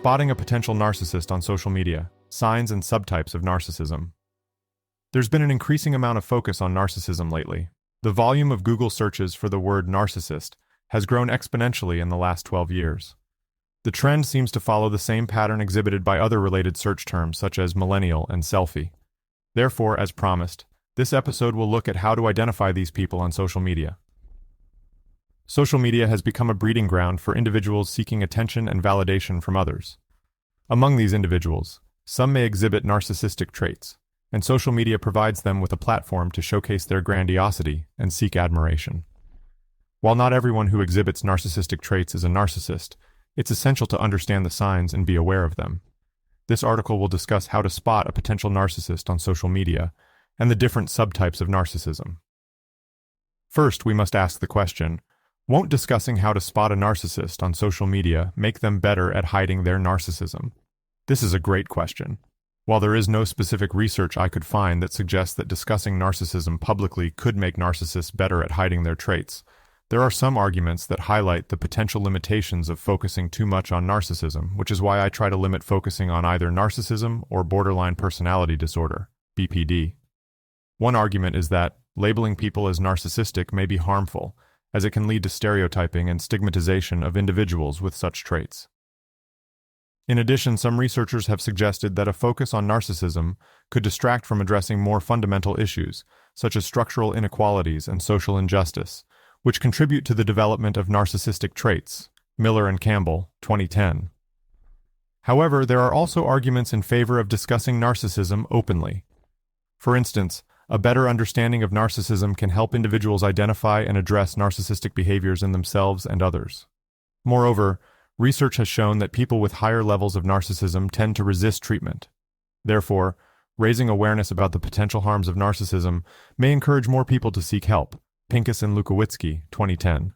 Spotting a potential narcissist on social media, signs and subtypes of narcissism. There's been an increasing amount of focus on narcissism lately. The volume of Google searches for the word narcissist has grown exponentially in the last 12 years. The trend seems to follow the same pattern exhibited by other related search terms such as millennial and selfie. Therefore, as promised, this episode will look at how to identify these people on social media. Social media has become a breeding ground for individuals seeking attention and validation from others. Among these individuals, some may exhibit narcissistic traits, and social media provides them with a platform to showcase their grandiosity and seek admiration. While not everyone who exhibits narcissistic traits is a narcissist, it's essential to understand the signs and be aware of them. This article will discuss how to spot a potential narcissist on social media and the different subtypes of narcissism. First, we must ask the question, won't discussing how to spot a narcissist on social media make them better at hiding their narcissism? This is a great question. While there is no specific research I could find that suggests that discussing narcissism publicly could make narcissists better at hiding their traits, there are some arguments that highlight the potential limitations of focusing too much on narcissism, which is why I try to limit focusing on either narcissism or borderline personality disorder, BPD. One argument is that labeling people as narcissistic may be harmful, as it can lead to stereotyping and stigmatization of individuals with such traits. In addition, some researchers have suggested that a focus on narcissism could distract from addressing more fundamental issues, such as structural inequalities and social injustice, which contribute to the development of narcissistic traits, Miller and Campbell, 2010. However, there are also arguments in favor of discussing narcissism openly. For instance, a better understanding of narcissism can help individuals identify and address narcissistic behaviors in themselves and others. Moreover, research has shown that people with higher levels of narcissism tend to resist treatment. Therefore, raising awareness about the potential harms of narcissism may encourage more people to seek help. Pincus and Lukowitsky, 2010.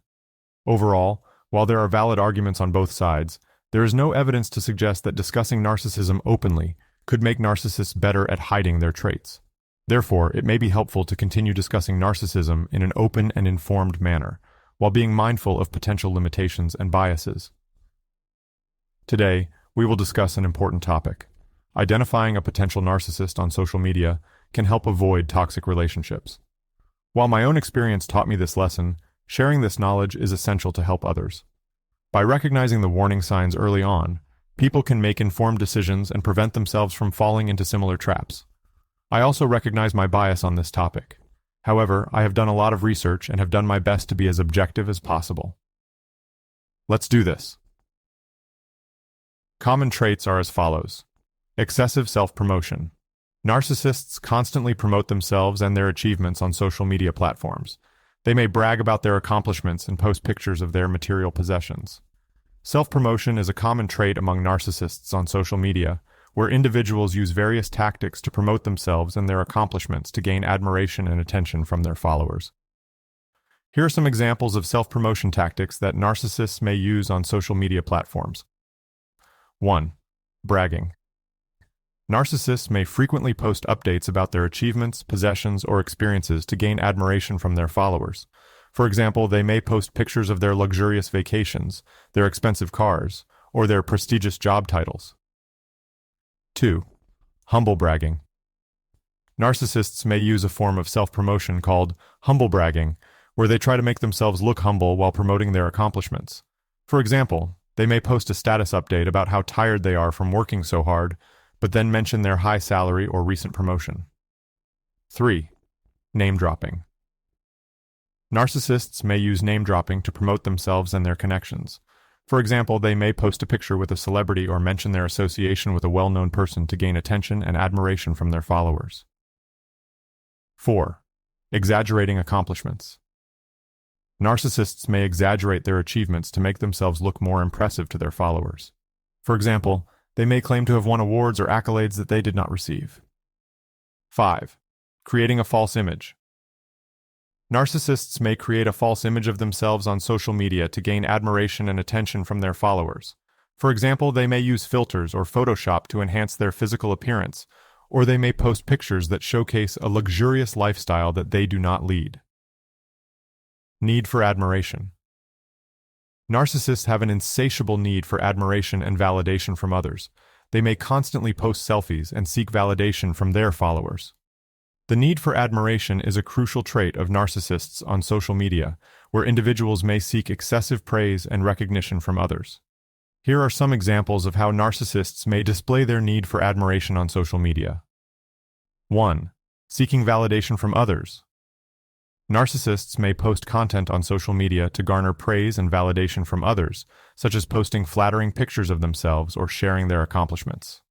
Overall, while there are valid arguments on both sides, there is no evidence to suggest that discussing narcissism openly could make narcissists better at hiding their traits. Therefore, it may be helpful to continue discussing narcissism in an open and informed manner, while being mindful of potential limitations and biases. Today, we will discuss an important topic. Identifying a potential narcissist on social media can help avoid toxic relationships. While my own experience taught me this lesson, sharing this knowledge is essential to help others. By recognizing the warning signs early on, people can make informed decisions and prevent themselves from falling into similar traps. I also recognize my bias on this topic. However, I have done a lot of research and have done my best to be as objective as possible. Let's do this. Common traits are as follows. Excessive self-promotion. Narcissists constantly promote themselves and their achievements on social media platforms. They may brag about their accomplishments and post pictures of their material possessions. Self-promotion is a common trait among narcissists on social media, where individuals use various tactics to promote themselves and their accomplishments to gain admiration and attention from their followers. Here are some examples of self-promotion tactics that narcissists may use on social media platforms. 1. Bragging. Narcissists may frequently post updates about their achievements, possessions, or experiences to gain admiration from their followers. For example, they may post pictures of their luxurious vacations, their expensive cars, or their prestigious job titles. 2. Humble bragging. Narcissists may use a form of self-promotion called humble bragging, where they try to make themselves look humble while promoting their accomplishments. For example, they may post a status update about how tired they are from working so hard, but then mention their high salary or recent promotion. 3. Name-dropping. Narcissists may use name-dropping to promote themselves and their connections. For example, they may post a picture with a celebrity or mention their association with a well-known person to gain attention and admiration from their followers. 4. Exaggerating accomplishments. Narcissists may exaggerate their achievements to make themselves look more impressive to their followers. For example, they may claim to have won awards or accolades that they did not receive. 5. Creating a false image. Narcissists may create a false image of themselves on social media to gain admiration and attention from their followers. For example, they may use filters or Photoshop to enhance their physical appearance, or they may post pictures that showcase a luxurious lifestyle that they do not lead. Need for admiration. Narcissists have an insatiable need for admiration and validation from others. They may constantly post selfies and seek validation from their followers. The need for admiration is a crucial trait of narcissists on social media, where individuals may seek excessive praise and recognition from others. Here are some examples of how narcissists may display their need for admiration on social media. 1. Seeking validation from others. Narcissists may post content on social media to garner praise and validation from others, such as posting flattering pictures of themselves or sharing their accomplishments.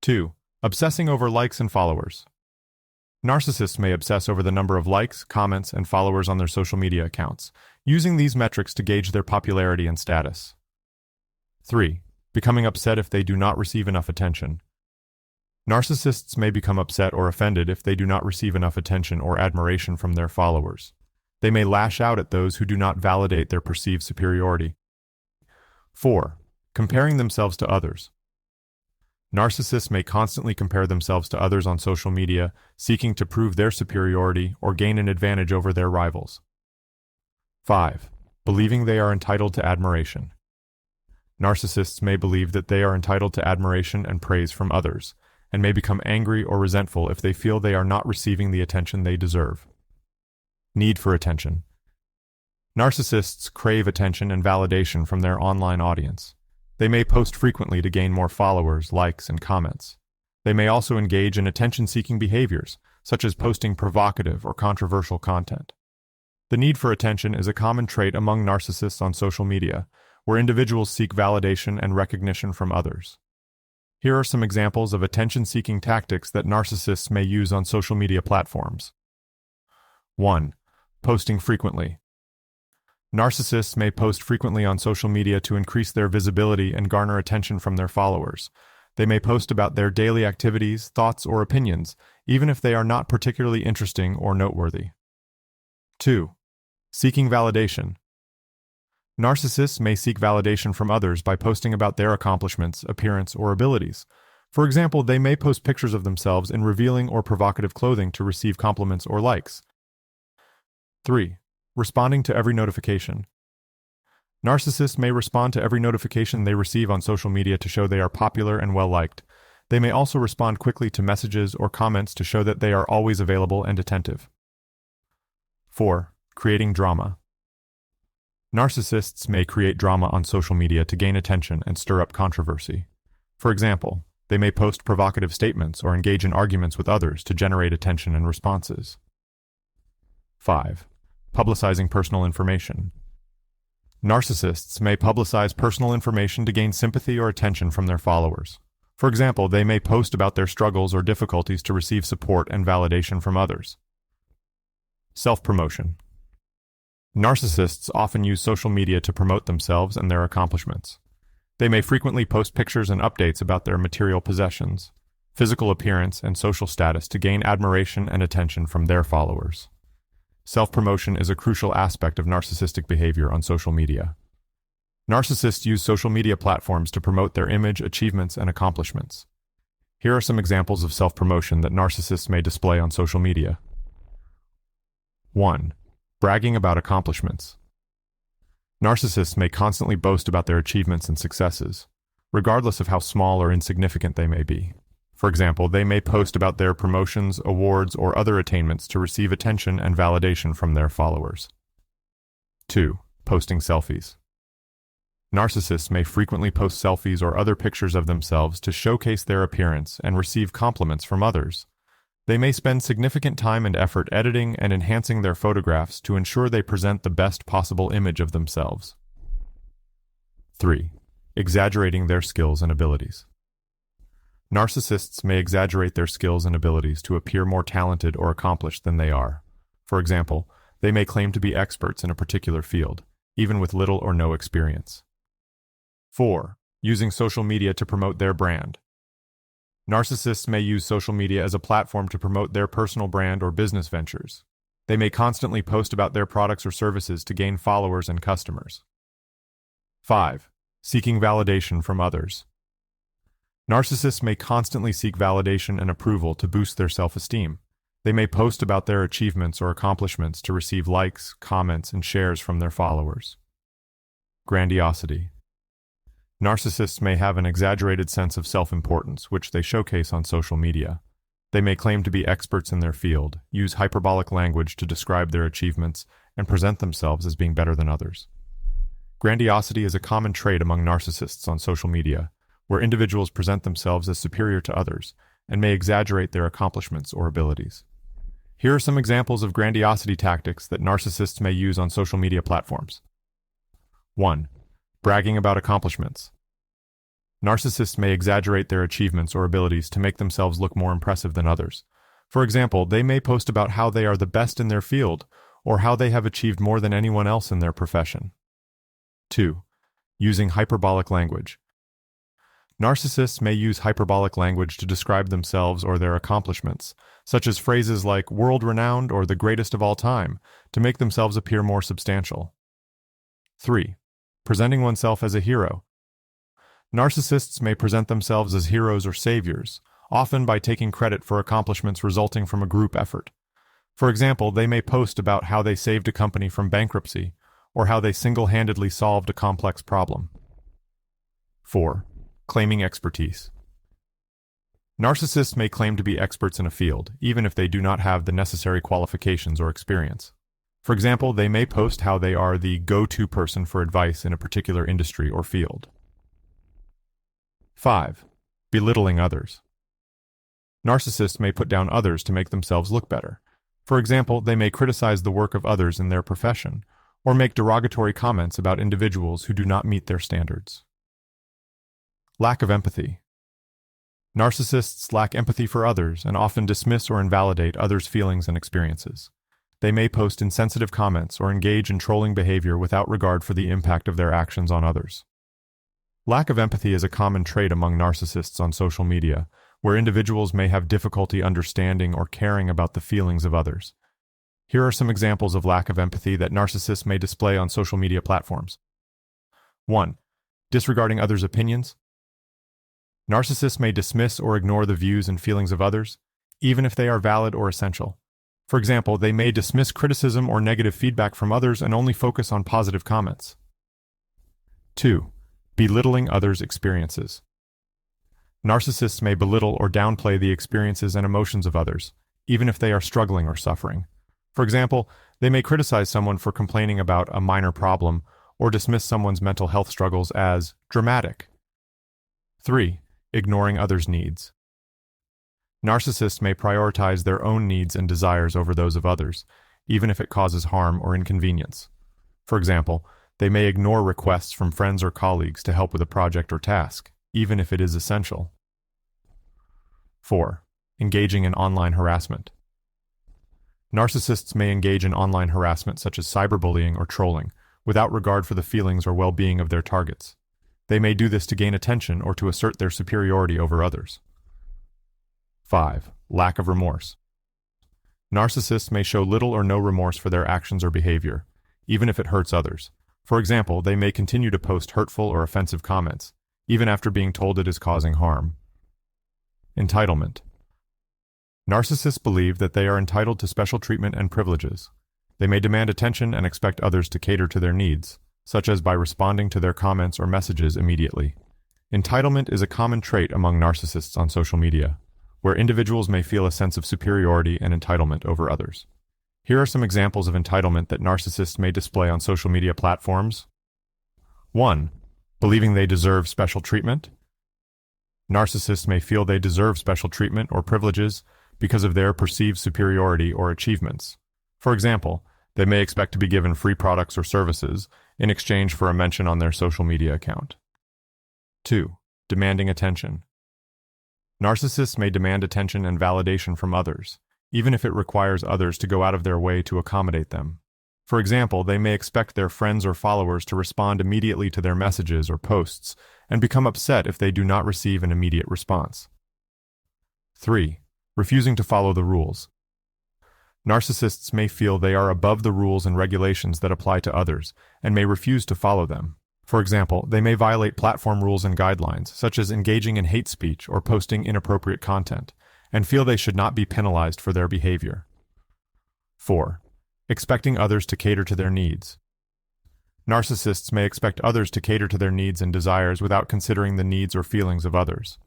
2. Obsessing over likes and followers. Narcissists may obsess over the number of likes, comments, and followers on their social media accounts, using these metrics to gauge their popularity and status. 3. Becoming upset if they do not receive enough attention. Narcissists may become upset or offended if they do not receive enough attention or admiration from their followers. They may lash out at those who do not validate their perceived superiority. 4. Comparing themselves to others. Narcissists may constantly compare themselves to others on social media, seeking to prove their superiority or gain an advantage over their rivals. 5. Believing they are entitled to admiration. Narcissists may believe that they are entitled to admiration and praise from others, and may become angry or resentful if they feel they are not receiving the attention they deserve. Need for attention. Narcissists crave attention and validation from their online audience. They may post frequently to gain more followers, likes, and comments. They may also engage in attention-seeking behaviors, such as posting provocative or controversial content. The need for attention is a common trait among narcissists on social media, where individuals seek validation and recognition from others. Here are some examples of attention-seeking tactics that narcissists may use on social media platforms. 1. Posting frequently. Narcissists may post frequently on social media to increase their visibility and garner attention from their followers. They may post about their daily activities, thoughts, or opinions, even if they are not particularly interesting or noteworthy. 2. Seeking validation. Narcissists may seek validation from others by posting about their accomplishments, appearance, or abilities. For example, they may post pictures of themselves in revealing or provocative clothing to receive compliments or likes. 3. Responding to every notification. Narcissists may respond to every notification they receive on social media to show they are popular and well-liked. They may also respond quickly to messages or comments to show that they are always available and attentive. 4. Creating drama. Narcissists may create drama on social media to gain attention and stir up controversy. For example, they may post provocative statements or engage in arguments with others to generate attention and responses. 5. Publicizing personal information. Narcissists may publicize personal information to gain sympathy or attention from their followers. For example, they may post about their struggles or difficulties to receive support and validation from others. Self-promotion. Narcissists often use social media to promote themselves and their accomplishments. They may frequently post pictures and updates about their material possessions, physical appearance, and social status to gain admiration and attention from their followers. Self-promotion is a crucial aspect of narcissistic behavior on social media. Narcissists use social media platforms to promote their image, achievements, and accomplishments. Here are some examples of self-promotion that narcissists may display on social media. 1. Bragging about accomplishments. Narcissists may constantly boast about their achievements and successes, regardless of how small or insignificant they may be. For example, they may post about their promotions, awards, or other attainments to receive attention and validation from their followers. 2. Posting selfies. Narcissists may frequently post selfies or other pictures of themselves to showcase their appearance and receive compliments from others. They may spend significant time and effort editing and enhancing their photographs to ensure they present the best possible image of themselves. 3. Exaggerating their skills and abilities. Narcissists may exaggerate their skills and abilities to appear more talented or accomplished than they are. For example, they may claim to be experts in a particular field, even with little or no experience. 4. Using social media to promote their brand. Narcissists may use social media as a platform to promote their personal brand or business ventures. They may constantly post about their products or services to gain followers and customers. 5. Seeking validation from others. Narcissists may constantly seek validation and approval to boost their self-esteem. They may post about their achievements or accomplishments to receive likes, comments, and shares from their followers. Grandiosity. Narcissists may have an exaggerated sense of self-importance, which they showcase on social media. They may claim to be experts in their field, use hyperbolic language to describe their achievements, and present themselves as being better than others. Grandiosity is a common trait among narcissists on social media, where individuals present themselves as superior to others and may exaggerate their accomplishments or abilities. Here are some examples of grandiosity tactics that narcissists may use on social media platforms. 1. Bragging about accomplishments. Narcissists may exaggerate their achievements or abilities to make themselves look more impressive than others. For example, they may post about how they are the best in their field or how they have achieved more than anyone else in their profession. 2. Using hyperbolic language. Narcissists may use hyperbolic language to describe themselves or their accomplishments, such as phrases like world-renowned or the greatest of all time, to make themselves appear more substantial. 3. Presenting oneself as a hero. Narcissists may present themselves as heroes or saviors, often by taking credit for accomplishments resulting from a group effort. For example, they may post about how they saved a company from bankruptcy or how they single-handedly solved a complex problem. 4. Claiming expertise. Narcissists may claim to be experts in a field, even if they do not have the necessary qualifications or experience. For example, they may post how they are the go-to person for advice in a particular industry or field. 5. Belittling others. Narcissists may put down others to make themselves look better. For example, they may criticize the work of others in their profession, or make derogatory comments about individuals who do not meet their standards. Lack of empathy. Narcissists lack empathy for others and often dismiss or invalidate others' feelings and experiences. They may post insensitive comments or engage in trolling behavior without regard for the impact of their actions on others. Lack of empathy is a common trait among narcissists on social media, where individuals may have difficulty understanding or caring about the feelings of others. Here are some examples of lack of empathy that narcissists may display on social media platforms. 1. Disregarding others' opinions. Narcissists may dismiss or ignore the views and feelings of others, even if they are valid or essential. For example, they may dismiss criticism or negative feedback from others and only focus on positive comments. 2. Belittling others' experiences. Narcissists may belittle or downplay the experiences and emotions of others, even if they are struggling or suffering. For example, they may criticize someone for complaining about a minor problem or dismiss someone's mental health struggles as dramatic. 3. Ignoring others' needs. Narcissists may prioritize their own needs and desires over those of others, even if it causes harm or inconvenience. For example, they may ignore requests from friends or colleagues to help with a project or task, even if it is essential. 4. Engaging in online harassment. Narcissists may engage in online harassment such as cyberbullying or trolling, without regard for the feelings or well-being of their targets. They may do this to gain attention or to assert their superiority over others. 5. Lack of remorse. Narcissists may show little or no remorse for their actions or behavior, even if it hurts others. For example, they may continue to post hurtful or offensive comments, even after being told it is causing harm. Entitlement. Narcissists believe that they are entitled to special treatment and privileges. They may demand attention and expect others to cater to their needs, such as by responding to their comments or messages immediately. Entitlement is a common trait among narcissists on social media, where individuals may feel a sense of superiority and entitlement over others. Here are some examples of entitlement that narcissists may display on social media platforms. 1. Believing they deserve special treatment. Narcissists may feel they deserve special treatment or privileges because of their perceived superiority or achievements. For example, they may expect to be given free products or services in exchange for a mention on their social media account. 2. Demanding attention. Narcissists may demand attention and validation from others, even if it requires others to go out of their way to accommodate them. For example, they may expect their friends or followers to respond immediately to their messages or posts and become upset if they do not receive an immediate response. 3. Refusing to follow the rules. Narcissists may feel they are above the rules and regulations that apply to others and may refuse to follow them. For example, they may violate platform rules and guidelines, such as engaging in hate speech or posting inappropriate content, and feel they should not be penalized for their behavior. 4. Expecting others to cater to their needs. Narcissists may expect others to cater to their needs and desires without considering the needs or feelings of others.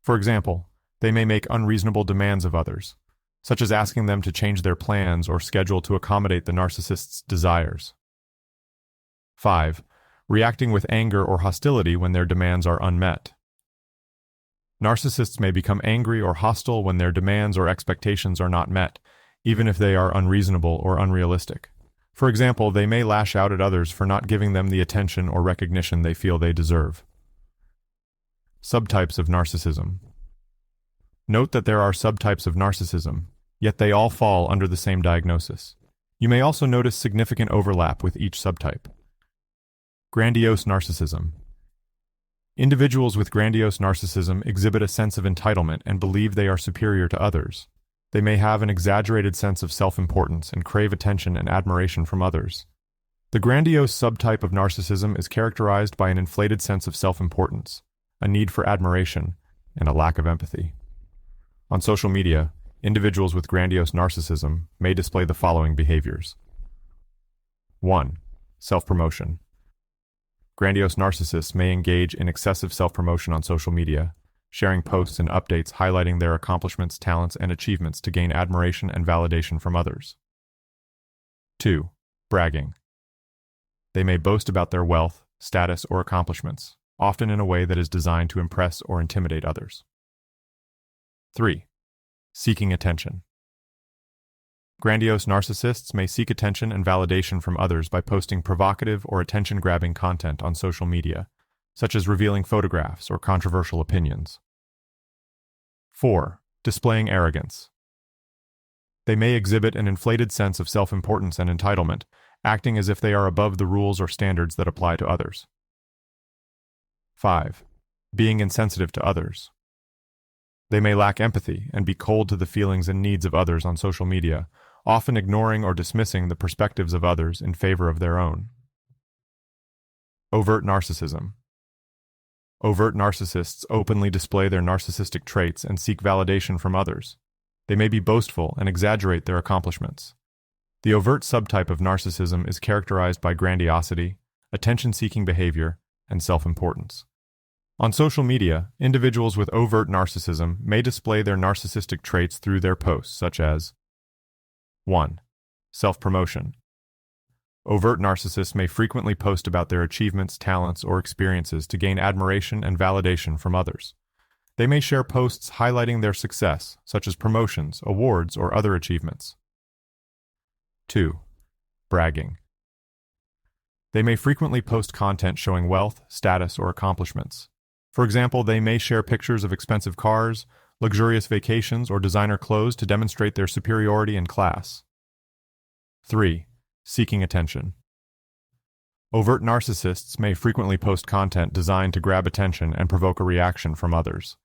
For example, they may make unreasonable demands of others, such as asking them to change their plans or schedule to accommodate the narcissist's desires. 5. Reacting with anger or hostility when their demands are unmet. Narcissists may become angry or hostile when their demands or expectations are not met, even if they are unreasonable or unrealistic. For example, they may lash out at others for not giving them the attention or recognition they feel they deserve. Subtypes of narcissism. Note that there are subtypes of narcissism, yet they all fall under the same diagnosis. You may also notice significant overlap with each subtype. Grandiose narcissism. Individuals with grandiose narcissism exhibit a sense of entitlement and believe they are superior to others. They may have an exaggerated sense of self-importance and crave attention and admiration from others. The grandiose subtype of narcissism is characterized by an inflated sense of self-importance, a need for admiration, and a lack of empathy. On social media, individuals with grandiose narcissism may display the following behaviors. 1. Self-promotion. Grandiose narcissists may engage in excessive self-promotion on social media, sharing posts and updates highlighting their accomplishments, talents, and achievements to gain admiration and validation from others. 2. Bragging. They may boast about their wealth, status, or accomplishments, often in a way that is designed to impress or intimidate others. 3. Seeking attention. Grandiose narcissists may seek attention and validation from others by posting provocative or attention-grabbing content on social media, such as revealing photographs or controversial opinions. 4. Displaying arrogance. They may exhibit an inflated sense of self-importance and entitlement, acting as if they are above the rules or standards that apply to others. 5. Being insensitive to others. They may lack empathy and be cold to the feelings and needs of others on social media, often ignoring or dismissing the perspectives of others in favor of their own. Overt narcissism. Overt narcissists openly display their narcissistic traits and seek validation from others. They may be boastful and exaggerate their accomplishments. The overt subtype of narcissism is characterized by grandiosity, attention-seeking behavior, and self-importance. On social media, individuals with overt narcissism may display their narcissistic traits through their posts, such as 1. Self-promotion. Overt narcissists may frequently post about their achievements, talents, or experiences to gain admiration and validation from others. They may share posts highlighting their success, such as promotions, awards, or other achievements. 2. Bragging. They may frequently post content showing wealth, status, or accomplishments. For example, they may share pictures of expensive cars, luxurious vacations, or designer clothes to demonstrate their superiority and class. 3. Seeking attention. Overt narcissists may frequently post content designed to grab attention and provoke a reaction from others.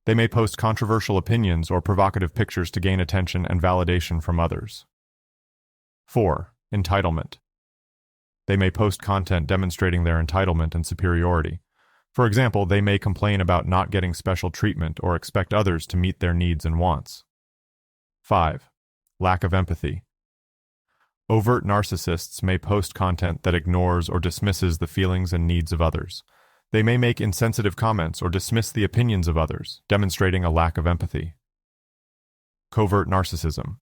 They may post controversial opinions or provocative pictures to gain attention and validation from others. 4. Entitlement. They may post content demonstrating their entitlement and superiority. For example, they may complain about not getting special treatment or expect others to meet their needs and wants. 5. Lack of empathy. Overt narcissists may post content that ignores or dismisses the feelings and needs of others. They may make insensitive comments or dismiss the opinions of others, demonstrating a lack of empathy. Covert narcissism.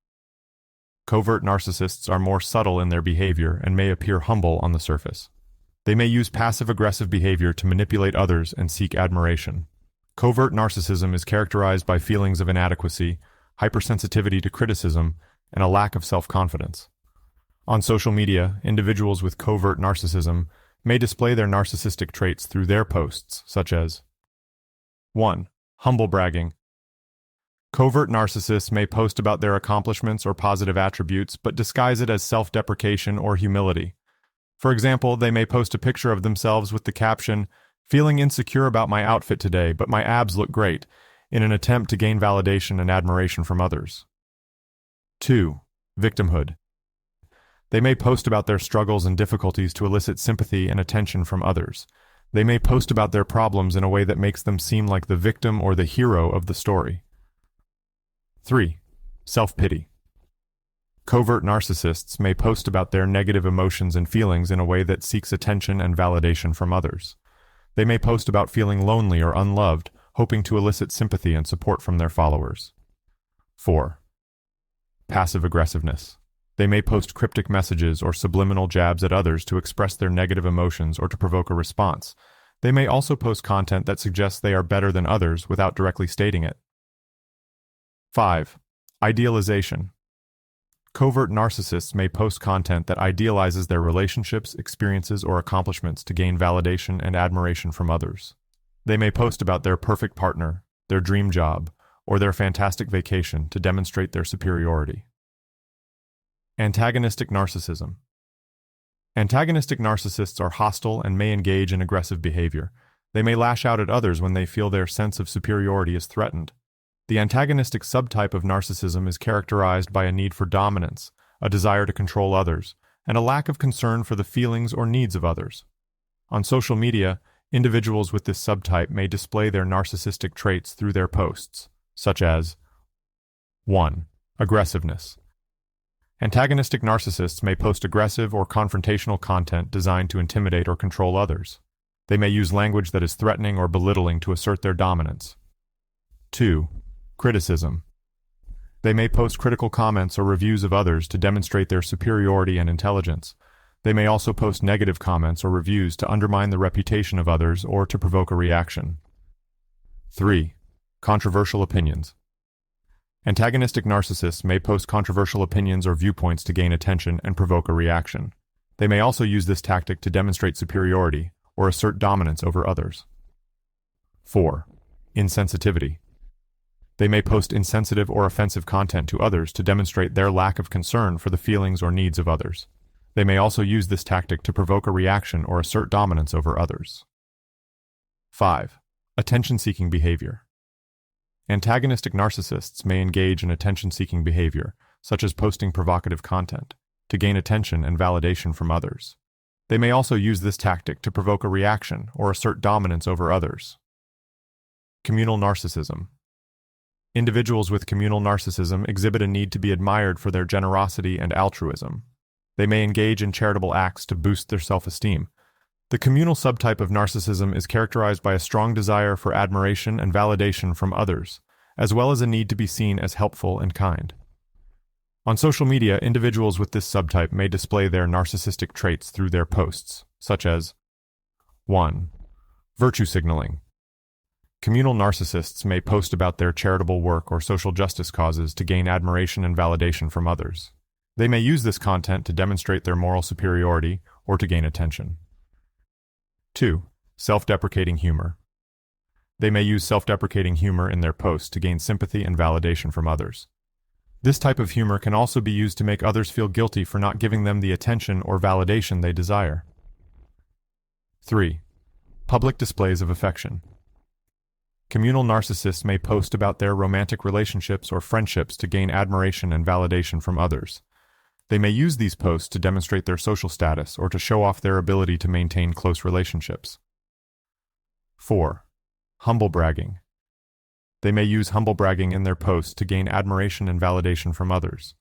Covert narcissists are more subtle in their behavior and may appear humble on the surface. They may use passive-aggressive behavior to manipulate others and seek admiration. Covert narcissism is characterized by feelings of inadequacy, hypersensitivity to criticism, and a lack of self-confidence. On social media, individuals with covert narcissism may display their narcissistic traits through their posts, such as 1. Humble bragging. Covert narcissists may post about their accomplishments or positive attributes, but disguise it as self-deprecation or humility. For example, they may post a picture of themselves with the caption, "Feeling insecure about my outfit today, but my abs look great," in an attempt to gain validation and admiration from others. 2. Victimhood. They may post about their struggles and difficulties to elicit sympathy and attention from others. They may post about their problems in a way that makes them seem like the victim or the hero of the story. 3. Self-pity. Covert narcissists may post about their negative emotions and feelings in a way that seeks attention and validation from others. They may post about feeling lonely or unloved, hoping to elicit sympathy and support from their followers. 4. Passive aggressiveness. They may post cryptic messages or subliminal jabs at others to express their negative emotions or to provoke a response. They may also post content that suggests they are better than others without directly stating it. 5. Idealization. Covert narcissists may post content that idealizes their relationships, experiences, or accomplishments to gain validation and admiration from others. They may post about their perfect partner, their dream job, or their fantastic vacation to demonstrate their superiority. Antagonistic narcissism. Antagonistic narcissists are hostile and may engage in aggressive behavior. They may lash out at others when they feel their sense of superiority is threatened. The antagonistic subtype of narcissism is characterized by a need for dominance, a desire to control others, and a lack of concern for the feelings or needs of others. On social media, individuals with this subtype may display their narcissistic traits through their posts, such as 1. Aggressiveness. Antagonistic narcissists may post aggressive or confrontational content designed to intimidate or control others. They may use language that is threatening or belittling to assert their dominance. 2. Criticism. They may post critical comments or reviews of others to demonstrate their superiority and intelligence. They may also post negative comments or reviews to undermine the reputation of others or to provoke a reaction. 3. Controversial opinions. Antagonistic narcissists may post controversial opinions or viewpoints to gain attention and provoke a reaction. They may also use this tactic to demonstrate superiority or assert dominance over others. 4. Insensitivity. They may post insensitive or offensive content to others to demonstrate their lack of concern for the feelings or needs of others. They may also use this tactic to provoke a reaction or assert dominance over others. 5. Attention-seeking behavior. Antagonistic narcissists may engage in attention-seeking behavior, such as posting provocative content, to gain attention and validation from others. They may also use this tactic to provoke a reaction or assert dominance over others. Communal narcissism. Individuals with communal narcissism exhibit a need to be admired for their generosity and altruism. They may engage in charitable acts to boost their self-esteem. The communal subtype of narcissism is characterized by a strong desire for admiration and validation from others, as well as a need to be seen as helpful and kind. On social media, individuals with this subtype may display their narcissistic traits through their posts, such as 1. Virtue signaling. Communal narcissists may post about their charitable work or social justice causes to gain admiration and validation from others. They may use this content to demonstrate their moral superiority or to gain attention. 2. Self-deprecating humor. They may use self-deprecating humor in their posts to gain sympathy and validation from others. This type of humor can also be used to make others feel guilty for not giving them the attention or validation they desire. 3. Public displays of affection. Communal narcissists may post about their romantic relationships or friendships to gain admiration and validation from others. They may use these posts to demonstrate their social status or to show off their ability to maintain close relationships. 4. Humble bragging. They may use humble bragging in their posts to gain admiration and validation from others.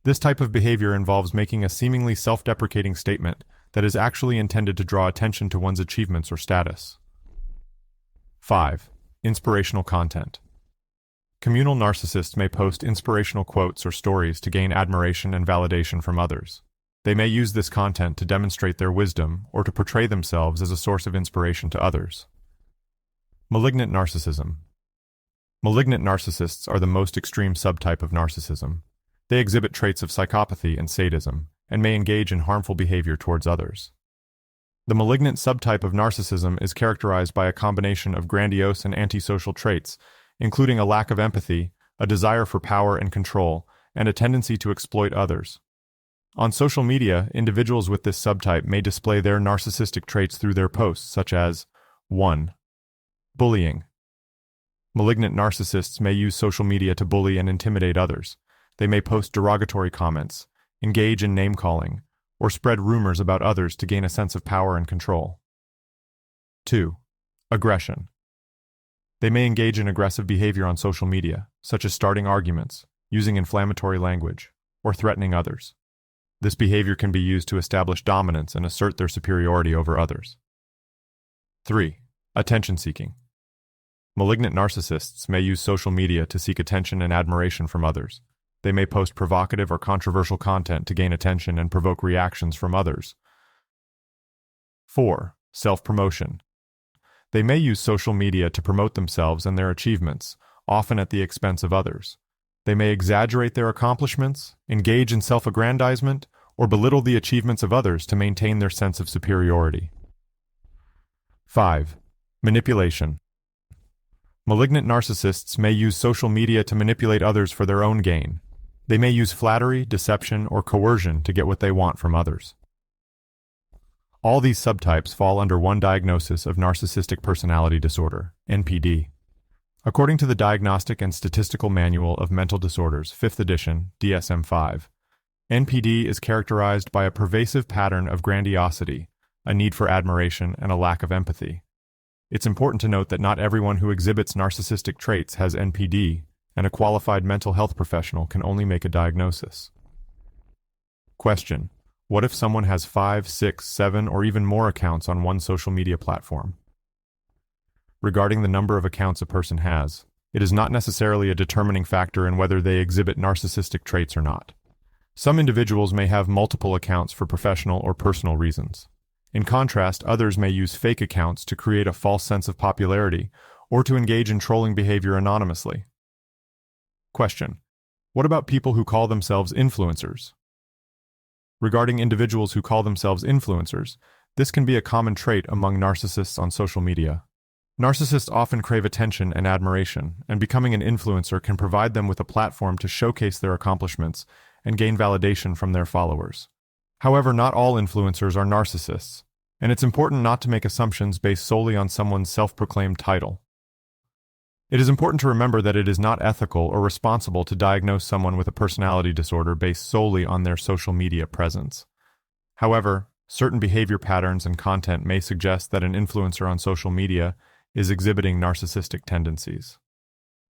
This type of behavior involves making a seemingly self-deprecating statement that is actually intended to draw attention to one's achievements or status. 5. Inspirational content. Communal narcissists may post inspirational quotes or stories to gain admiration and validation from others. They may use this content to demonstrate their wisdom or to portray themselves as a source of inspiration to others. Malignant narcissism. Malignant narcissists are the most extreme subtype of narcissism. They exhibit traits of psychopathy and sadism, and may engage in harmful behavior towards others. The malignant subtype of narcissism is characterized by a combination of grandiose and antisocial traits, including a lack of empathy, a desire for power and control, and a tendency to exploit others. On social media, individuals with this subtype may display their narcissistic traits through their posts, such as 1. Bullying. Malignant narcissists may use social media to bully and intimidate others. They may post derogatory comments, engage in name-calling, or spread rumors about others to gain a sense of power and control. 2. Aggression. They may engage in aggressive behavior on social media, such as starting arguments, using inflammatory language, or threatening others. This behavior can be used to establish dominance and assert their superiority over others. 3. Attention seeking. Malignant narcissists may use social media to seek attention and admiration from others. They may post provocative or controversial content to gain attention and provoke reactions from others. 4. Self-promotion. They may use social media to promote themselves and their achievements, often at the expense of others. They may exaggerate their accomplishments, engage in self-aggrandizement, or belittle the achievements of others to maintain their sense of superiority. 5. Manipulation. Malignant narcissists may use social media to manipulate others for their own gain. They may use flattery, deception, or coercion to get what they want from others. All these subtypes fall under one diagnosis of narcissistic personality disorder, NPD. According to the Diagnostic and Statistical Manual of Mental Disorders, 5th edition, DSM-5, NPD is characterized by a pervasive pattern of grandiosity, a need for admiration, and a lack of empathy. It's important to note that not everyone who exhibits narcissistic traits has NPD, and a qualified mental health professional can only make a diagnosis. Question: what if someone has 5, 6, 7, or even more accounts on one social media platform? Regarding the number of accounts a person has, it is not necessarily a determining factor in whether they exhibit narcissistic traits or not. Some individuals may have multiple accounts for professional or personal reasons. In contrast, others may use fake accounts to create a false sense of popularity or to engage in trolling behavior anonymously. Question: what about people who call themselves influencers? Regarding individuals who call themselves influencers, this can be a common trait among narcissists on social media. Narcissists often crave attention and admiration, and becoming an influencer can provide them with a platform to showcase their accomplishments and gain validation from their followers. However, not all influencers are narcissists, and it's important not to make assumptions based solely on someone's self-proclaimed title. It is important to remember that it is not ethical or responsible to diagnose someone with a personality disorder based solely on their social media presence. However, certain behavior patterns and content may suggest that an influencer on social media is exhibiting narcissistic tendencies.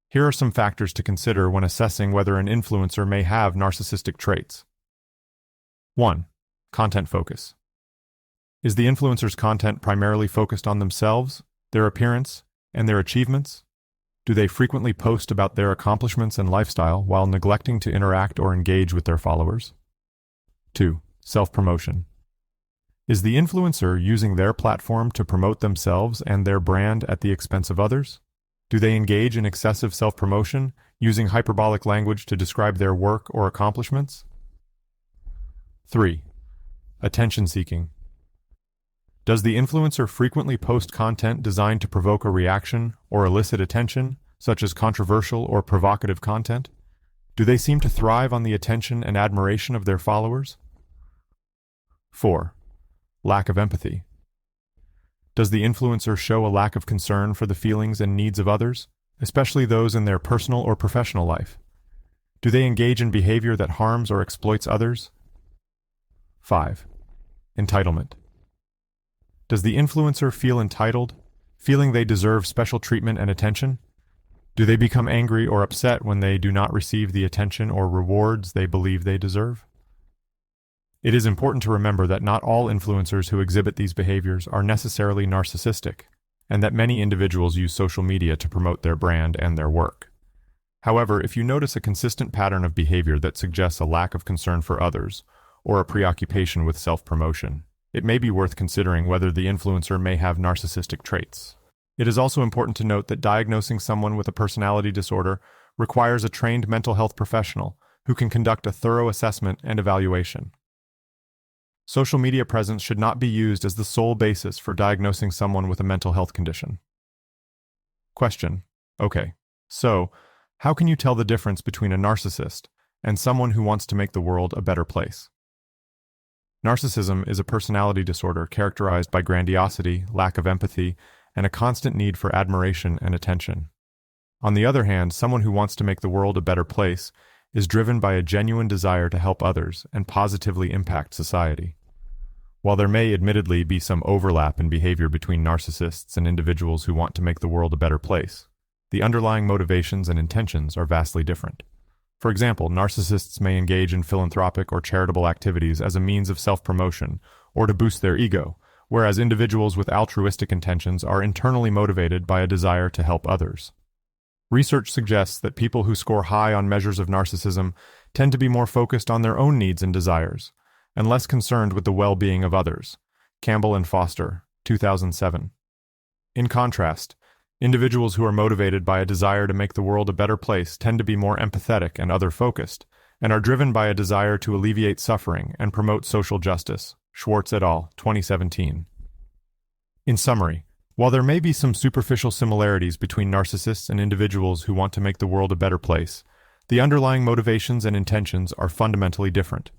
Here are some factors to consider when assessing whether an influencer may have narcissistic traits. 1. Content focus. Is the influencer's content primarily focused on themselves, their appearance, and their achievements? Do they frequently post about their accomplishments and lifestyle while neglecting to interact or engage with their followers? 2. Self-promotion. Is the influencer using their platform to promote themselves and their brand at the expense of others? Do they engage in excessive self-promotion, using hyperbolic language to describe their work or accomplishments? 3. Attention seeking. Does the influencer frequently post content designed to provoke a reaction or elicit attention, such as controversial or provocative content? Do they seem to thrive on the attention and admiration of their followers? 4. Lack of empathy. Does the influencer show a lack of concern for the feelings and needs of others, especially those in their personal or professional life? Do they engage in behavior that harms or exploits others? 5. Entitlement. Does the influencer feel entitled, feeling they deserve special treatment and attention? Do they become angry or upset when they do not receive the attention or rewards they believe they deserve? It is important to remember that not all influencers who exhibit these behaviors are necessarily narcissistic, and that many individuals use social media to promote their brand and their work. However, if you notice a consistent pattern of behavior that suggests a lack of concern for others, or a preoccupation with self-promotion, it may be worth considering whether the influencer may have narcissistic traits. It is also important to note that diagnosing someone with a personality disorder requires a trained mental health professional who can conduct a thorough assessment and evaluation. Social media presence should not be used as the sole basis for diagnosing someone with a mental health condition. Question: okay, so how can you tell the difference between a narcissist and someone who wants to make the world a better place? Narcissism is a personality disorder characterized by grandiosity, lack of empathy, and a constant need for admiration and attention. On the other hand, someone who wants to make the world a better place is driven by a genuine desire to help others and positively impact society. While there may admittedly be some overlap in behavior between narcissists and individuals who want to make the world a better place, the underlying motivations and intentions are vastly different. For example, narcissists may engage in philanthropic or charitable activities as a means of self-promotion or to boost their ego, whereas individuals with altruistic intentions are internally motivated by a desire to help others. Research suggests that people who score high on measures of narcissism tend to be more focused on their own needs and desires, and less concerned with the well-being of others. Campbell and Foster, 2007. In contrast, individuals who are motivated by a desire to make the world a better place tend to be more empathetic and other-focused, and are driven by a desire to alleviate suffering and promote social justice. Schwartz et al., 2017. In summary, while there may be some superficial similarities between narcissists and individuals who want to make the world a better place, the underlying motivations and intentions are fundamentally different.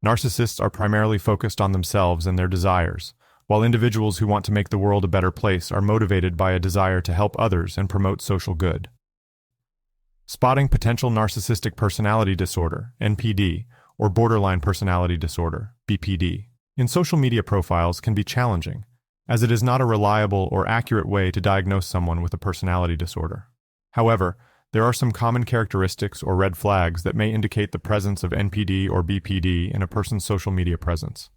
Narcissists are primarily focused on themselves and their desires, while individuals who want to make the world a better place are motivated by a desire to help others and promote social good. Spotting potential narcissistic personality disorder, NPD, or borderline personality disorder, BPD, in social media profiles can be challenging, as it is not a reliable or accurate way to diagnose someone with a personality disorder. However, there are some common characteristics or red flags that may indicate the presence of NPD or BPD in a person's social media presence.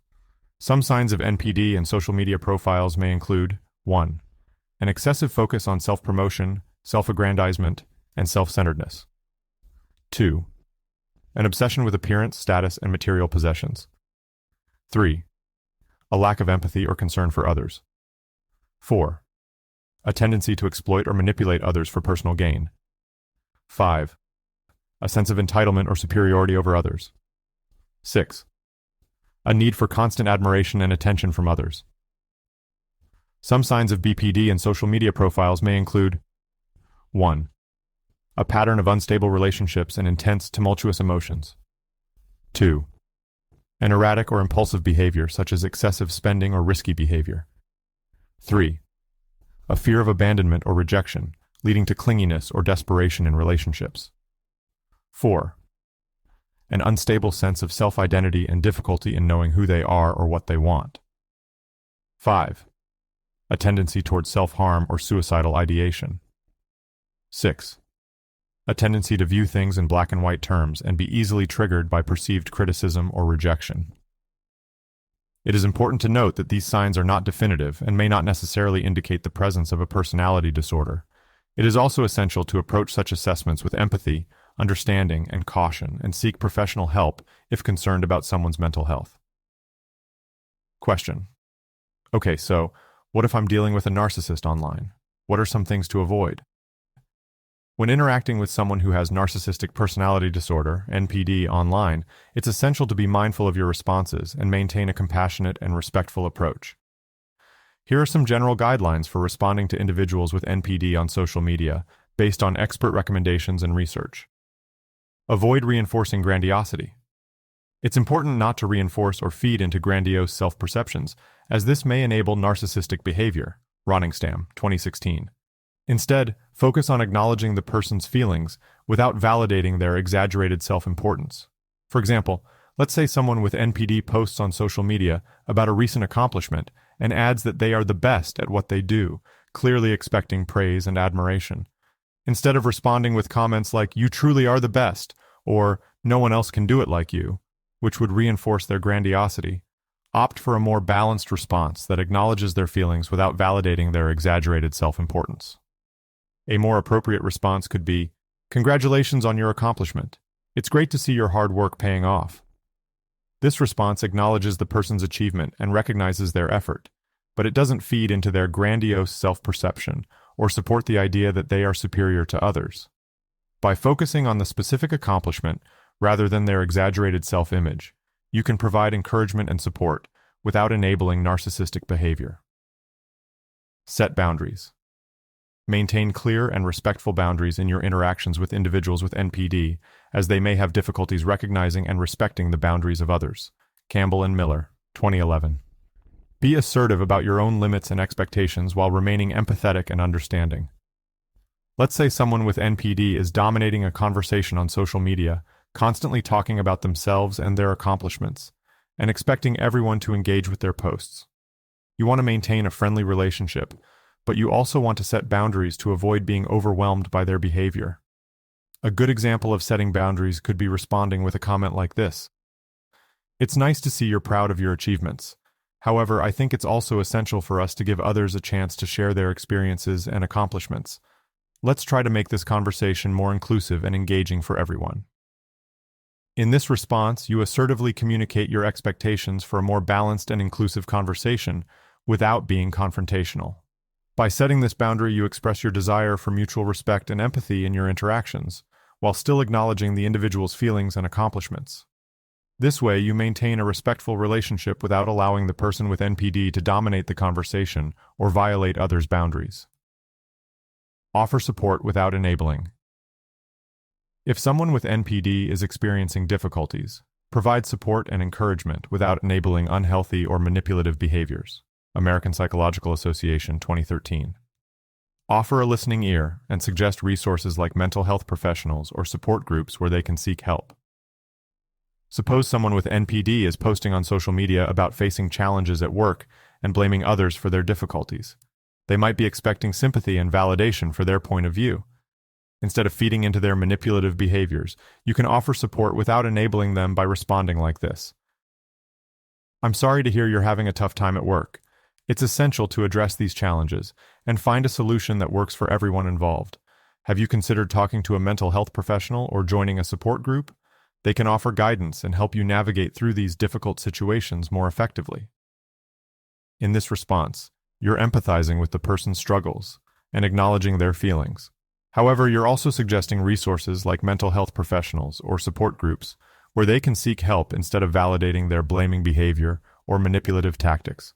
Some signs of NPD in social media profiles may include 1. An excessive focus on self-promotion, self-aggrandizement, and self-centeredness. 2. An obsession with appearance, status, and material possessions. 3. A lack of empathy or concern for others. 4. A tendency to exploit or manipulate others for personal gain. 5. A sense of entitlement or superiority over others. 6. A need for constant admiration and attention from others. Some signs of BPD in social media profiles may include 1. A pattern of unstable relationships and intense, tumultuous emotions. 2. An erratic or impulsive behavior, such as excessive spending or risky behavior. 3. A fear of abandonment or rejection, leading to clinginess or desperation in relationships. 4. An unstable sense of self-identity and difficulty in knowing who they are or what they want. 5. A tendency towards self-harm or suicidal ideation. 6. A tendency to view things in black and white terms and be easily triggered by perceived criticism or rejection. It is important to note that these signs are not definitive and may not necessarily indicate the presence of a personality disorder. It is also essential to approach such assessments with empathy, understanding, and caution, and seek professional help if concerned about someone's mental health. Question. Okay, so what if I'm dealing with a narcissist online? What are some things to avoid? When interacting with someone who has narcissistic personality disorder, NPD, online, it's essential to be mindful of your responses and maintain a compassionate and respectful approach. Here are some general guidelines for responding to individuals with NPD on social media, based on expert recommendations and research. Avoid reinforcing grandiosity. It's important not to reinforce or feed into grandiose self-perceptions, as this may enable narcissistic behavior. Roningstam, 2016. Instead, focus on acknowledging the person's feelings without validating their exaggerated self-importance. For example, let's say someone with NPD posts on social media about a recent accomplishment and adds that they are the best at what they do, clearly expecting praise and admiration. Instead of responding with comments like, "You truly are the best," or "No one else can do it like you," which would reinforce their grandiosity, opt for a more balanced response that acknowledges their feelings without validating their exaggerated self-importance. A more appropriate response could be, "Congratulations on your accomplishment. It's great to see your hard work paying off." This response acknowledges the person's achievement and recognizes their effort, but it doesn't feed into their grandiose self-perception or support the idea that they are superior to others. By focusing on the specific accomplishment rather than their exaggerated self-image, you can provide encouragement and support without enabling narcissistic behavior. Set boundaries. Maintain clear and respectful boundaries in your interactions with individuals with NPD, as they may have difficulties recognizing and respecting the boundaries of others. Campbell and Miller, 2011. Be assertive about your own limits and expectations while remaining empathetic and understanding. Let's say someone with NPD is dominating a conversation on social media, constantly talking about themselves and their accomplishments, and expecting everyone to engage with their posts. You want to maintain a friendly relationship, but you also want to set boundaries to avoid being overwhelmed by their behavior. A good example of setting boundaries could be responding with a comment like this: "It's nice to see you're proud of your achievements. However, I think it's also essential for us to give others a chance to share their experiences and accomplishments. Let's try to make this conversation more inclusive and engaging for everyone." In this response, you assertively communicate your expectations for a more balanced and inclusive conversation without being confrontational. By setting this boundary, you express your desire for mutual respect and empathy in your interactions, while still acknowledging the individual's feelings and accomplishments. This way, you maintain a respectful relationship without allowing the person with NPD to dominate the conversation or violate others' boundaries. Offer support without enabling. If someone with NPD is experiencing difficulties, provide support and encouragement without enabling unhealthy or manipulative behaviors. American Psychological Association, 2013. Offer a listening ear and suggest resources like mental health professionals or support groups where they can seek help. Suppose someone with NPD is posting on social media about facing challenges at work and blaming others for their difficulties. They might be expecting sympathy and validation for their point of view. Instead of feeding into their manipulative behaviors, you can offer support without enabling them by responding like this: "I'm sorry to hear you're having a tough time at work. It's essential to address these challenges and find a solution that works for everyone involved. Have you considered talking to a mental health professional or joining a support group? They can offer guidance and help you navigate through these difficult situations more effectively." In this response, you're empathizing with the person's struggles and acknowledging their feelings. However, you're also suggesting resources like mental health professionals or support groups where they can seek help instead of validating their blaming behavior or manipulative tactics.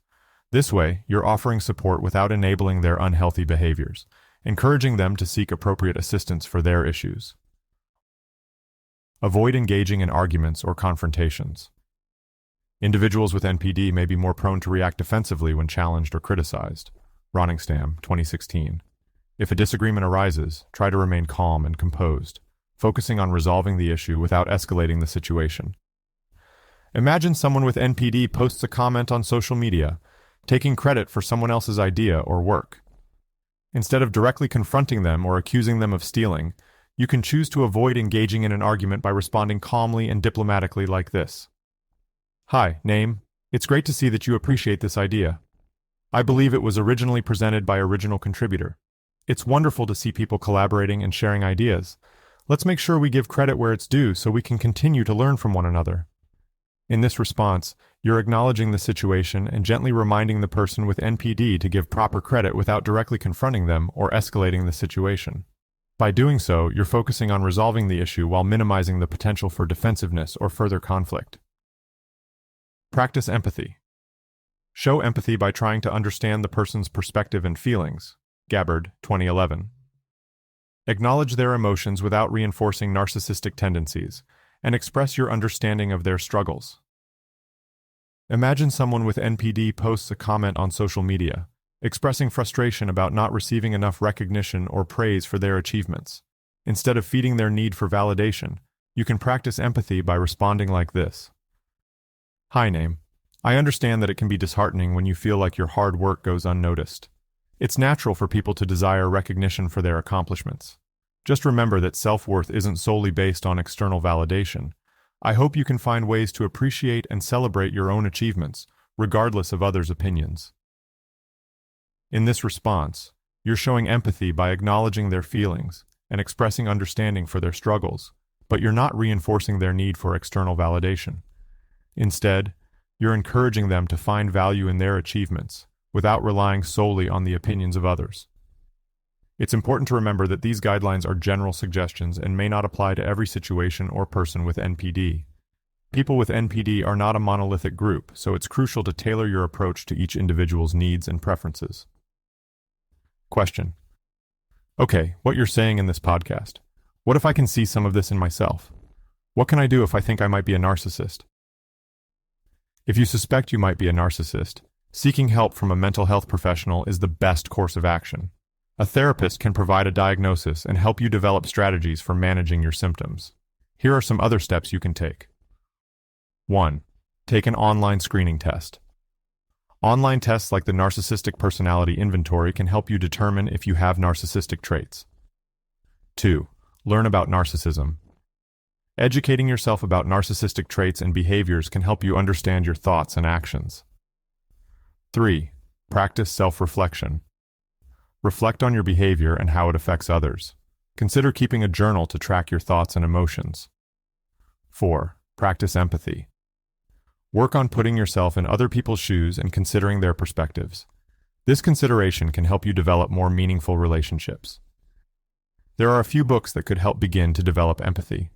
This way, you're offering support without enabling their unhealthy behaviors, encouraging them to seek appropriate assistance for their issues. Avoid engaging in arguments or confrontations. Individuals with NPD may be more prone to react defensively when challenged or criticized. Roningstam, 2016. If a disagreement arises, try to remain calm and composed, focusing on resolving the issue without escalating the situation. Imagine someone with NPD posts a comment on social media, taking credit for someone else's idea or work. Instead of directly confronting them or accusing them of stealing, you can choose to avoid engaging in an argument by responding calmly and diplomatically like this: "Hi, name. It's great to see that you appreciate this idea. I believe it was originally presented by original contributor. It's wonderful to see people collaborating and sharing ideas. Let's make sure we give credit where it's due so we can continue to learn from one another." In this response, you're acknowledging the situation and gently reminding the person with NPD to give proper credit without directly confronting them or escalating the situation. By doing so, you're focusing on resolving the issue while minimizing the potential for defensiveness or further conflict. Practice empathy. Show empathy by trying to understand the person's perspective and feelings. Gabbard, 2011. Acknowledge their emotions without reinforcing narcissistic tendencies, and express your understanding of their struggles. Imagine someone with NPD posts a comment on social media, expressing frustration about not receiving enough recognition or praise for their achievements. Instead of feeding their need for validation, you can practice empathy by responding like this: "Hi, name. I understand that it can be disheartening when you feel like your hard work goes unnoticed. It's natural for people to desire recognition for their accomplishments. Just remember that self-worth isn't solely based on external validation. I hope you can find ways to appreciate and celebrate your own achievements, regardless of others' opinions." In this response, you're showing empathy by acknowledging their feelings and expressing understanding for their struggles, but you're not reinforcing their need for external validation. Instead, you're encouraging them to find value in their achievements without relying solely on the opinions of others. It's important to remember that these guidelines are general suggestions and may not apply to every situation or person with NPD. People with NPD are not a monolithic group, so it's crucial to tailor your approach to each individual's needs and preferences. Question. Okay, what you're saying in this podcast. What if I can see some of this in myself? What can I do if I think I might be a narcissist? If you suspect you might be a narcissist, seeking help from a mental health professional is the best course of action. A therapist can provide a diagnosis and help you develop strategies for managing your symptoms. Here are some other steps you can take. 1. Take an online screening test. Online tests like the Narcissistic Personality Inventory can help you determine if you have narcissistic traits. 2. Learn about narcissism. Educating yourself about narcissistic traits and behaviors can help you understand your thoughts and actions. 3. Practice self-reflection. Reflect on your behavior and how it affects others. Consider keeping a journal to track your thoughts and emotions. 4. Practice empathy. Work on putting yourself in other people's shoes and considering their perspectives. This consideration can help you develop more meaningful relationships. There are a few books that could help begin to develop empathy.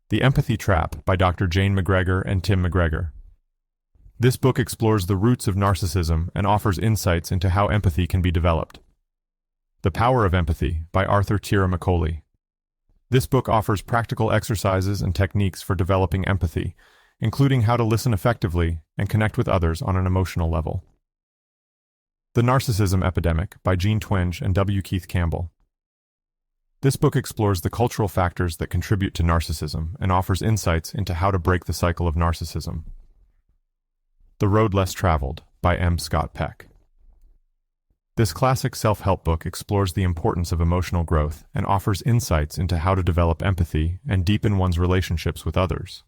The Empathy Trap by Dr. Jane McGregor and Tim McGregor. This book explores the roots of narcissism and offers insights into how empathy can be developed. The Power of Empathy by Arthur Tira McCauley. This book offers practical exercises and techniques for developing empathy, including how to listen effectively and connect with others on an emotional level. The Narcissism Epidemic by Jean Twenge and W. Keith Campbell. This book explores the cultural factors that contribute to narcissism and offers insights into how to break the cycle of narcissism. The Road Less Traveled by M. Scott Peck. This classic self-help book explores the importance of emotional growth and offers insights into how to develop empathy and deepen one's relationships with others.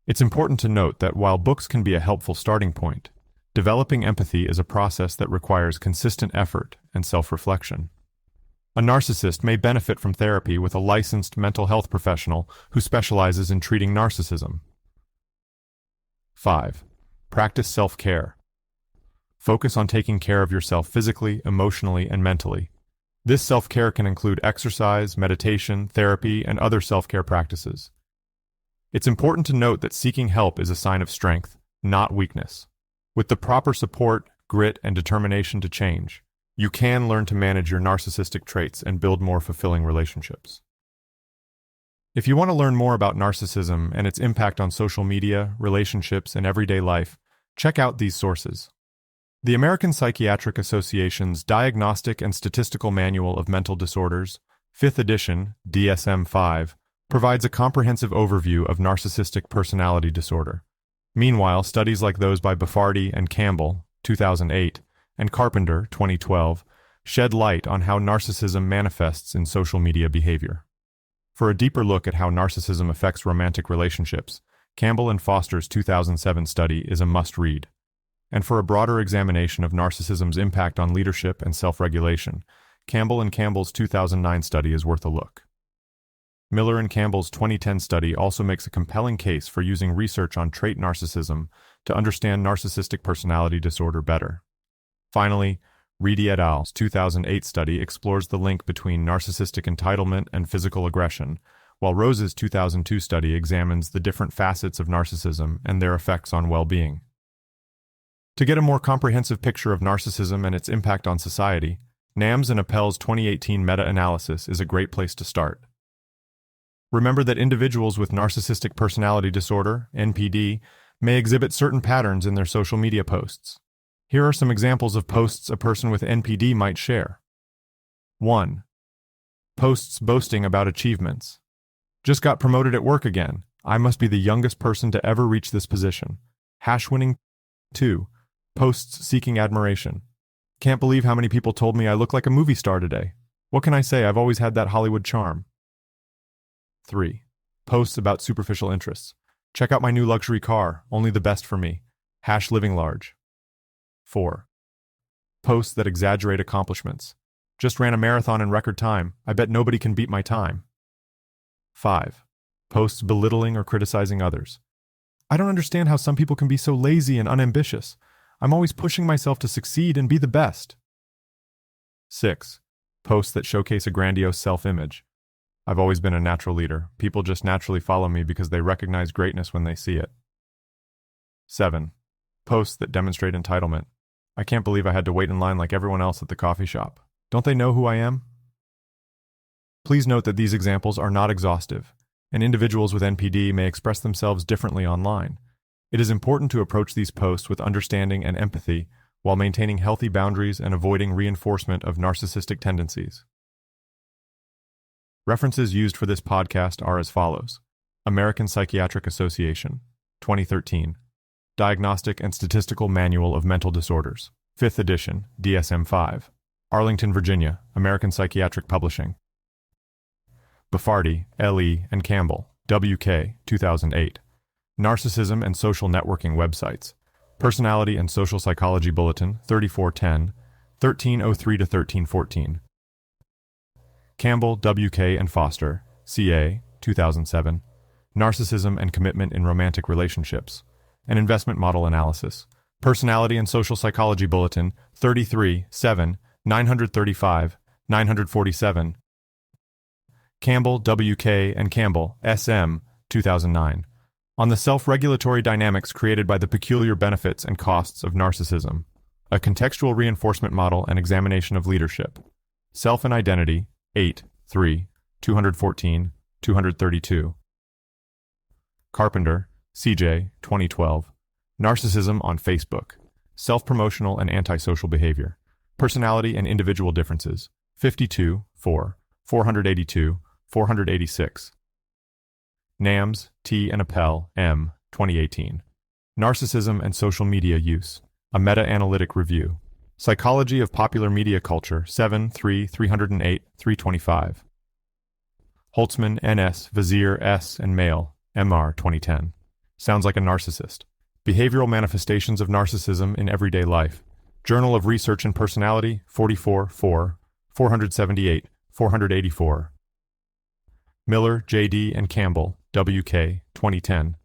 It's important to note that while books can be a helpful starting point, developing empathy is a process that requires consistent effort and self-reflection. A narcissist may benefit from therapy with a licensed mental health professional who specializes in treating narcissism. 5. Practice self-care. Focus on taking care of yourself physically, emotionally, and mentally. This self-care can include exercise, meditation, therapy, and other self-care practices. It's important to note that seeking help is a sign of strength, not weakness. With the proper support, grit, and determination to change, you can learn to manage your narcissistic traits and build more fulfilling relationships. If you want to learn more about narcissism and its impact on social media, relationships, and everyday life, check out these sources. The American Psychiatric Association's Diagnostic and Statistical Manual of Mental Disorders, 5th edition, DSM-5, provides a comprehensive overview of narcissistic personality disorder. Meanwhile, studies like those by Baffardi and Campbell, 2008, and Carpenter, 2012, shed light on how narcissism manifests in social media behavior. For a deeper look at how narcissism affects romantic relationships, Campbell and Foster's 2007 study is a must-read. And for a broader examination of narcissism's impact on leadership and self-regulation, Campbell and Campbell's 2009 study is worth a look. Miller and Campbell's 2010 study also makes a compelling case for using research on trait narcissism to understand narcissistic personality disorder better. Finally, Reedy et al.'s 2008 study explores the link between narcissistic entitlement and physical aggression, while Rose's 2002 study examines the different facets of narcissism and their effects on well-being. To get a more comprehensive picture of narcissism and its impact on society, Nams and Appel's 2018 meta-analysis is a great place to start. Remember that individuals with narcissistic personality disorder, NPD, may exhibit certain patterns in their social media posts. Here are some examples of posts a person with NPD might share. 1. Posts boasting about achievements. Just got promoted at work again. I must be the youngest person to ever reach this position. #winning. 2. Posts seeking admiration. Can't believe how many people told me I look like a movie star today. What can I say? I've always had that Hollywood charm. 3. Posts about superficial interests. Check out my new luxury car, only the best for me. #living large. 4. Posts that exaggerate accomplishments. Just ran a marathon in record time. I bet nobody can beat my time. 5. Posts belittling or criticizing others. I don't understand how some people can be so lazy and unambitious. I'm always pushing myself to succeed and be the best. 6. Posts that showcase a grandiose self-image. I've always been a natural leader. People just naturally follow me because they recognize greatness when they see it. 7. Posts that demonstrate entitlement. I can't believe I had to wait in line like everyone else at the coffee shop. Don't they know who I am? Please note that these examples are not exhaustive, and individuals with NPD may express themselves differently online. It is important to approach these posts with understanding and empathy while maintaining healthy boundaries and avoiding reinforcement of narcissistic tendencies. References used for this podcast are as follows: American Psychiatric Association, 2013. Diagnostic and Statistical Manual of Mental Disorders, 5th edition, DSM-5. Arlington, Virginia, American Psychiatric Publishing. Baffardi, L.E., and Campbell, W.K., 2008. Narcissism and Social Networking Websites. Personality and Social Psychology Bulletin, 3410, 1303-1314. Campbell, W.K., and Foster, C.A., 2007. Narcissism and Commitment in Romantic Relationships. An Investment Model Analysis. Personality and Social Psychology Bulletin, 33-7, 935, 947. Campbell, W.K., and Campbell, S.M., 2009. On the Self-Regulatory Dynamics Created by the Peculiar Benefits and Costs of Narcissism. A Contextual Reinforcement Model and Examination of Leadership. Self and Identity, 8-3, 214, 232. Carpenter, C.J., 2012. Narcissism on Facebook. Self-Promotional and Antisocial Behavior. Personality and Individual Differences. 52-4, 482, 486. Nams, T. and Appel, M. 2018. Narcissism and Social Media Use. A Meta-Analytic Review. Psychology of Popular Media Culture, 7-3, 308, 325. Holtzman, N.S., Vizier, S., and Mail, M.R. 2010. Sounds like a Narcissist. Behavioral Manifestations of Narcissism in Everyday Life. Journal of Research and Personality, 44-4, 478, 484. Miller, J.D., and Campbell, W.K., 2010.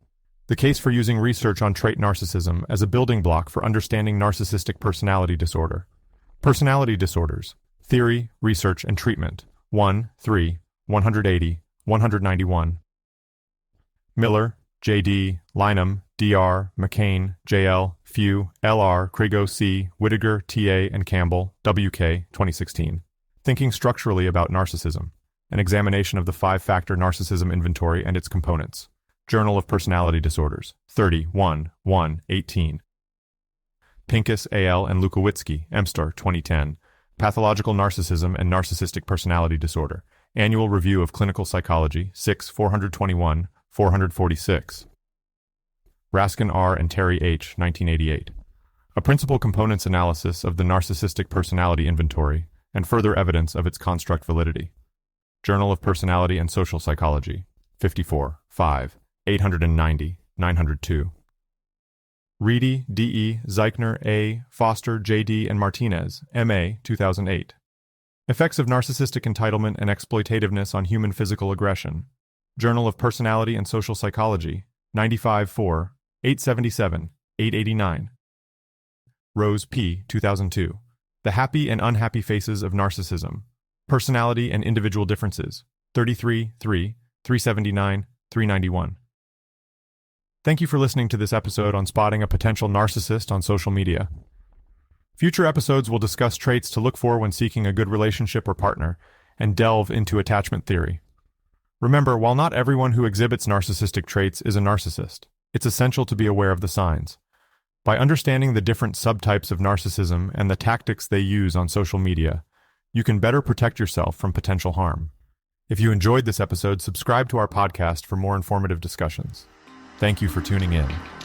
The Case for Using Research on Trait Narcissism as a Building Block for Understanding Narcissistic Personality Disorder. Personality Disorders. Theory, Research, and Treatment. 1-3, 180, 191. Miller, J.D., Lynham, D.R., McCain, J.L., Few, L.R., Krigo, C., Whittaker, T.A., and Campbell, W.K., 2016. Thinking Structurally About Narcissism. An Examination of the Five-Factor Narcissism Inventory and its Components. Journal of Personality Disorders, 31-1-18. Pincus, A.L., and Lukowitsky, Emster, 2010. Pathological Narcissism and Narcissistic Personality Disorder. Annual Review of Clinical Psychology, 6, 421, 446. Raskin, R., and Terry H., 1988. A Principal Components Analysis of the Narcissistic Personality Inventory, and Further Evidence of its Construct Validity. Journal of Personality and Social Psychology, 54, 5, 890, 902. Reedy, D.E., Zeichner, A., Foster, J.D., and Martinez, M.A., 2008. Effects of Narcissistic Entitlement and Exploitativeness on Human Physical Aggression. Journal of Personality and Social Psychology, 95-4, 877, 889. Rose, P., 2002. The Happy and Unhappy Faces of Narcissism. Personality and Individual Differences, 33-3, 379, 391. Thank you for listening to this episode on spotting a potential narcissist on social media. Future episodes will discuss traits to look for when seeking a good relationship or partner, and delve into attachment theory. Remember, while not everyone who exhibits narcissistic traits is a narcissist, it's essential to be aware of the signs. By understanding the different subtypes of narcissism and the tactics they use on social media, you can better protect yourself from potential harm. If you enjoyed this episode, subscribe to our podcast for more informative discussions. Thank you for tuning in.